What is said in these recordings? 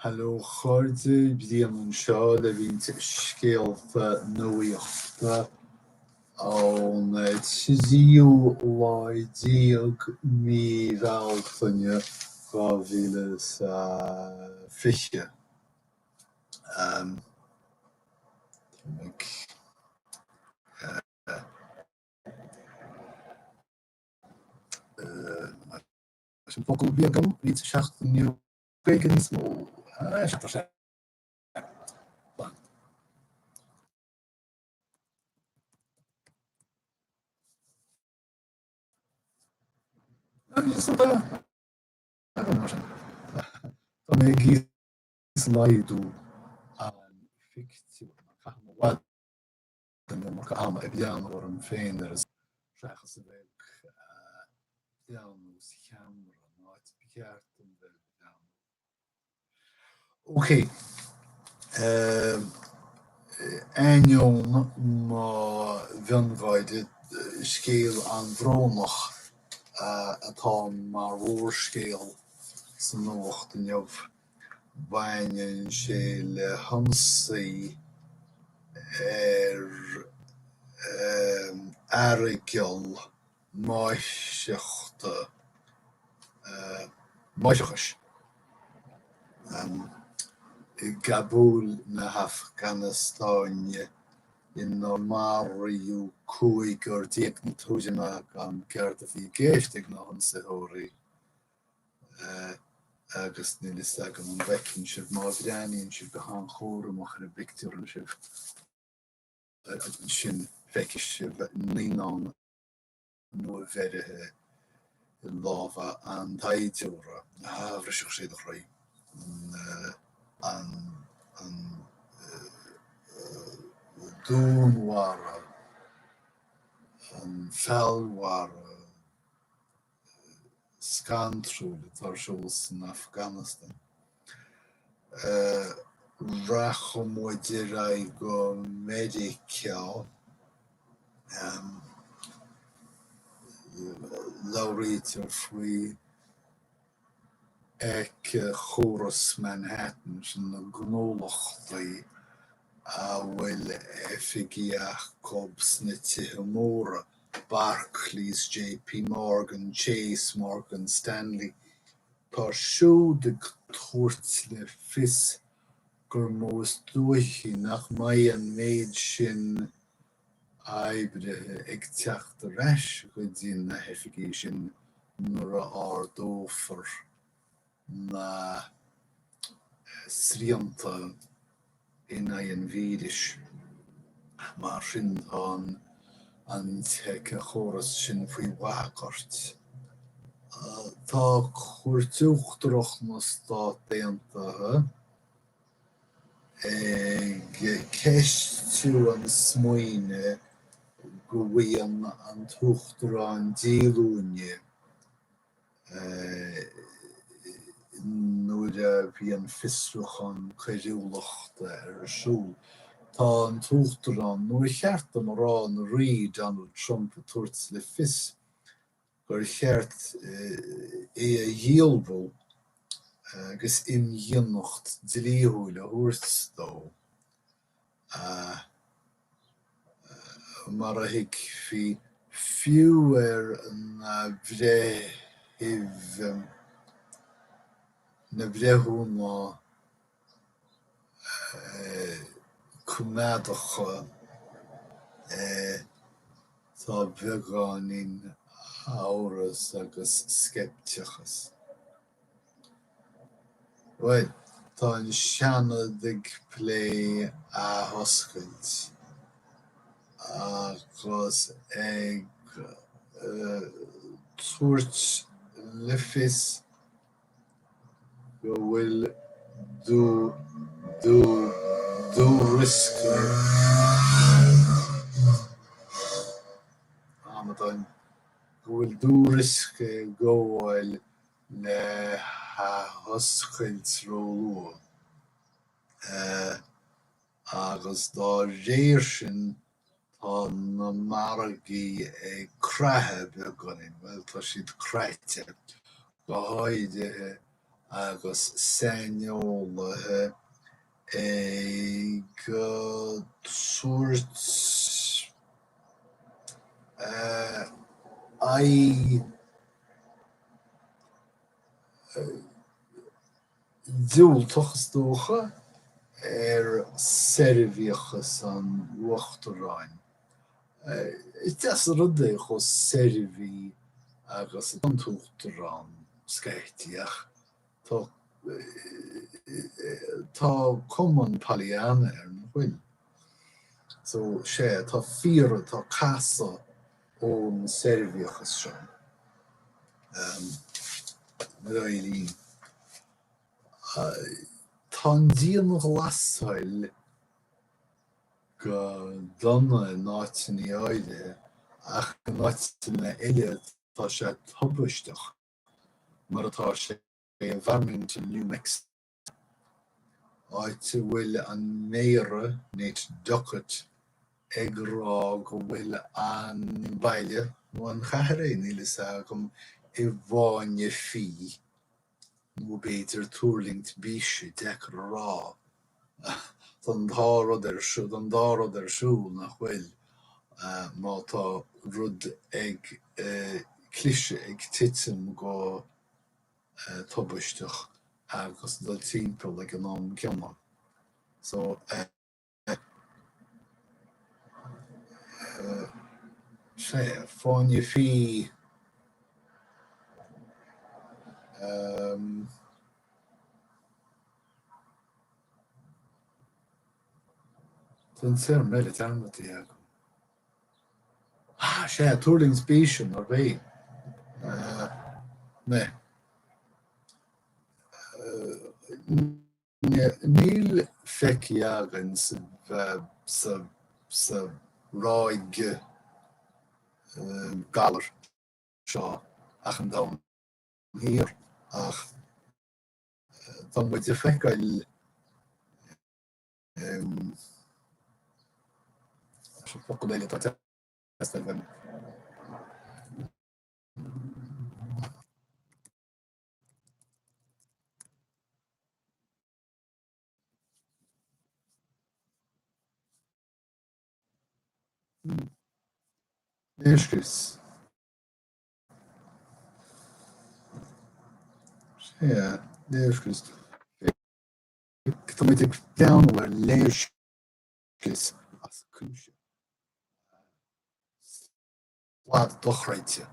Hallo chuirde bliain an seo le bhíonn scéalta nuaíochta ón tisaíú láidíag mbaol chunne 2020. Sy'n bobl fi agam, fi siach niw begins mo. Siach o'r siach. Tam e gys laidw an ffictiw. Mae'n wad yn ymwneud â am e bian o'r yn ffein ar ysgrach os y feg bian o'r camera. Mae'n bigart yn fel bian. Oce. Einnion má bhionmhaide scéal an bhrónach atá mar mhór scéal san nuacht in jobh baineann sé le honsaí airgeall máiseachais. Gabúl na Afganastáine in Máriú cúig gur díag na túisina gan ceart a bhí géistigh na honsaóirí agus níl is agam an bhecinn sibh má bhreaníonn sibh go háan chóir amach ar a bictiúr an sibh sin feicis sibh líonán nua bheirithe i lámha an taidiúra bhriseach sé do chraí an dúnmhara an feallmhara scantrúla tarsúlas in Afghanistan. Rachomóidir go mediceál labhraítear faoi chóras Manhattan sin na Glólachtaí a bhfuil figiach cobs na tithe móra Barclays, JP Morgan, Chase, Morgan Stanley. Tá siúd ag tabhairt le fios gur mós dúichí nach mbeidh an méid sin oibrithe ag teacht ar ais go dtí na hoifigí sin nuair a ardófar na sríanta in aghaidh an mhíris mar sin an teice chóras sin faoi bhagairt. Tá Chúirt Uachtarach na Stát Aontaithe ag ceistú an smaoine go bhfuain an tuachtarán díolúine nuair a bhí an fiosrúch an Chúirt ar siúl. Tá an tuachtarán nuair cheart am rá na rí Donald Trump a tuairt le fios gur cheart é a dhéalbhú agus imdhionacht dlíthú le thuairt dó. Mar a thuig bhí fiú ar na bhreithúna cumnadacha tá beagánn áras agus sceptiachas. Well, tá an seanad ag lé Ath-oscailt agus ag tuairt le fios go bhfuil dúrisce go bhfuil dúrisce go bhfuil le Ath-oscailt ró-luath agus dá réir sin tá na margaí ag creathe beagán, well tá siad creite go háirithe agus seinolalaithe ag Chúirt Deighilt servíochas an Uachtarach. Is rudé go serví agus an tuachtarach scaitiach. Tá cuman Pollyanna ar an bhfuil. So sé tá fíre tá casa ón servíochas seo. Mhaoilín. Tá díon ghlasáil go donna náitíní áide ach náitíní eile tá sé tubasteach mar atá sé Farmington, New Mexico. Áite bhfuil an méire néit dochad ag rá go bhfuil an Bailte nó an chathair nílas agam I bháine fí nó béidir túirlingt bíse deach rá. An dárad arsúil nach bhfuil má tá rud ag clise ag titim go tubasteach agus dul timpeall ag an am ceanna. So sé fáinne fí den ser méle termati agam. Sé túirlings bísin ar bhé. Ne. Níl feici agan sa ráige galar seo ach an dam hir ach dan muid feiceil Poco-belle tá testan. Neiscris. Neiscris. Tá muid ag peanhar leiscris as cúise. Lád dochreite.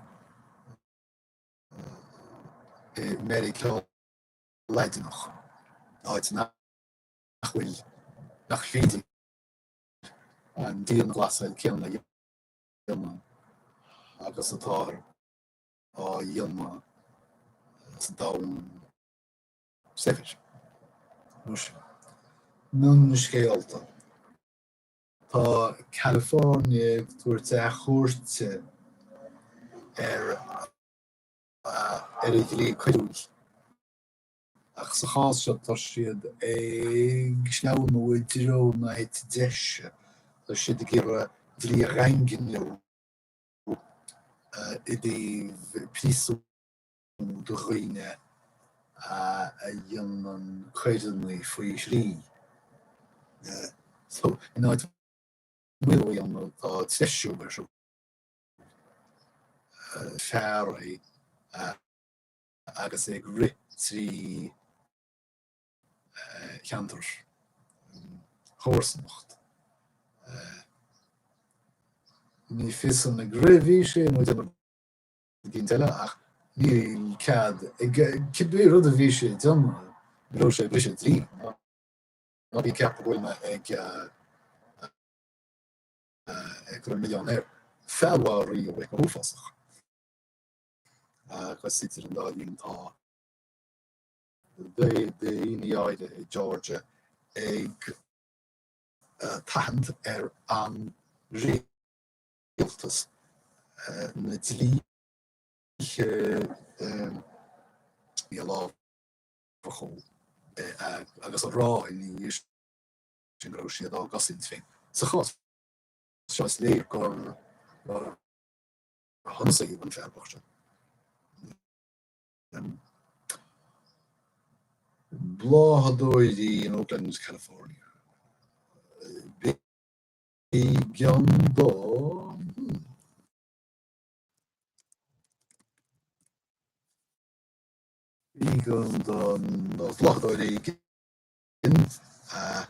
Mérica leideach. Áit nachhfuil nach féidir an díon glasáil ceanna dhéanna agus atá á dhéanna sa dám sefir. Nun scéalta. Tá California Chúirt Uachtarach ar i dlí cuiúil. Ach sa chás seo tá siad ag sneamhnú diró na het deise. Tá siad ag gur dlí rangin leo i dí prísú do chuoine a dhéanaan cuireannaí faoi srí. So, in áit bhfuil dhéanana tá teisiú mar siú fearraí agus ag ri trí cheantar chórsanacht. Ní fisan na gribhí sé nó deanna gin teile ach níl cad cibé rud a bhí sé deanna go sé bhí sé trí. Ná bhí ceap bhfuil ag gur millionéir feabháirí ó bheith ófasach. Agus sitir an dálín tá de iniáide i Georgia ag tahand ar an réaltas na dlíthe í lábhachó agus a rá in sin gro siad á gasint féin. Sa chás seo léir gur hansaí an fearbachte. Blahadóirí in Oakland, California. Bigandó Bigandó Blahadóirí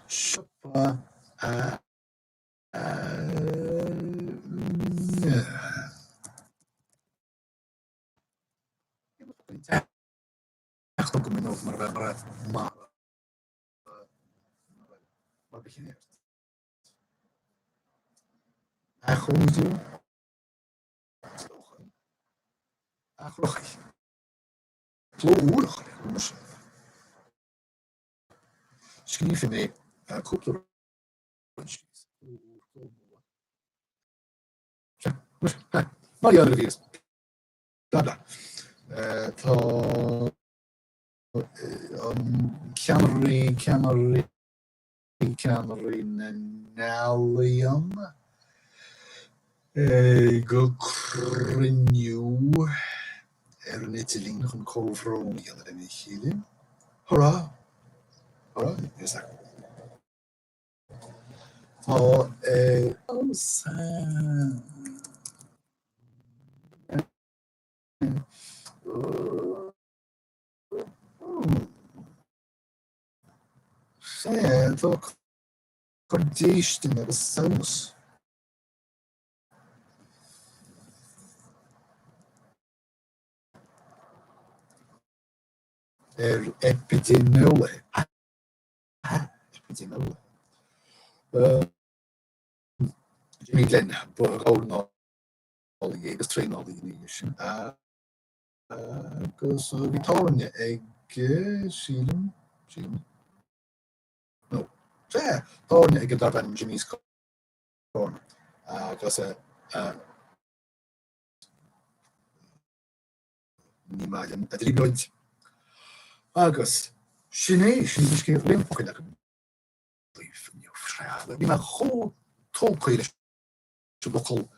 Sipa Echt ook min of maar begint. Goed. Kloor. Schrijf mee. Koop maar ja, er is. Bla. Camry Nalion. Go crew. Net alleen nog een coverroom hier in Chile. Hurra. Hurra, is dat. Toch condition met de saus. Epidemiole. Epidemiole. Jimmy Glenn, Borough all the years, train all the years. Because Victoria, Sheelan. No, Victoria, I get that on Jimmy's corner. Because Nimajan, at the Lloyd. August, Sinead, she's scared of him. Okay, I can believe in you. We have a whole talk to local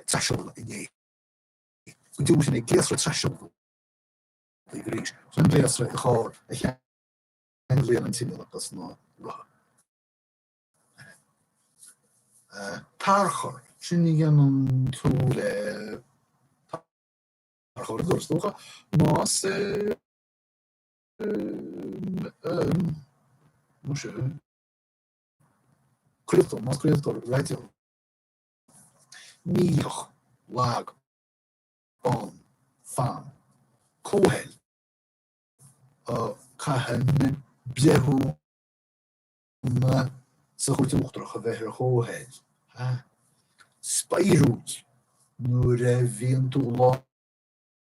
threshold in the we do it in a glass threshold. The Greece. So in glass hard, I can't live in similar, that's not raw. Tarcher, Chinigan to the Tarcher, those local Moss. Crystal, Moss Crystal, right? Milch, lag, on, fan, kohel, kahen, bjehu, Chúirt Uachtarach a bheith chóhéid. Spéirúd nuair bhíonn tú lá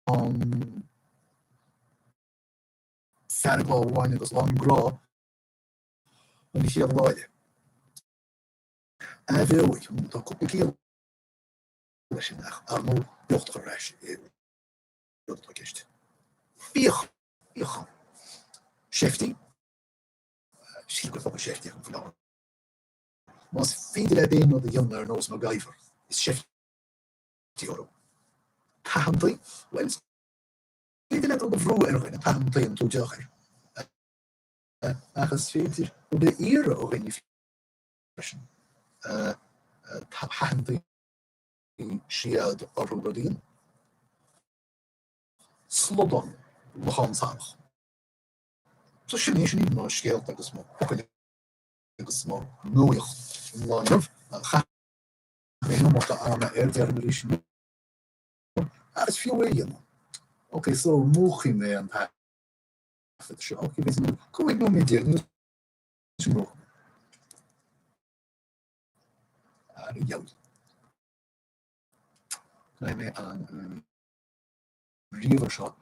an feargáháin agus lá an grá an chéad láide. A bheoigh tá cúpla céal leis sin ar nó beocht go reis rud ceist. Bíoch séftí sí go fá séftí an fá. Mas féidir éon nó dhéann ar nós MacGyver is séftí oró. Tahantaí, well, féidir le go bhrú ar chuin tahantaí an tú deachir. Achas féidir go de íre ó ghaoine freisin. Tahantaí siad orú go dtíon. Slodon lochan samach. So sin nó scéalt agus mó agus mó nuacht in láinmh mé mórta anna dearna sin. Agus fiúhéon. Okay, so móchaí mé an seo. Okay, bhí cumig nó mé déarna sin mócha. Ar jaud. Cai mé an riomhar seo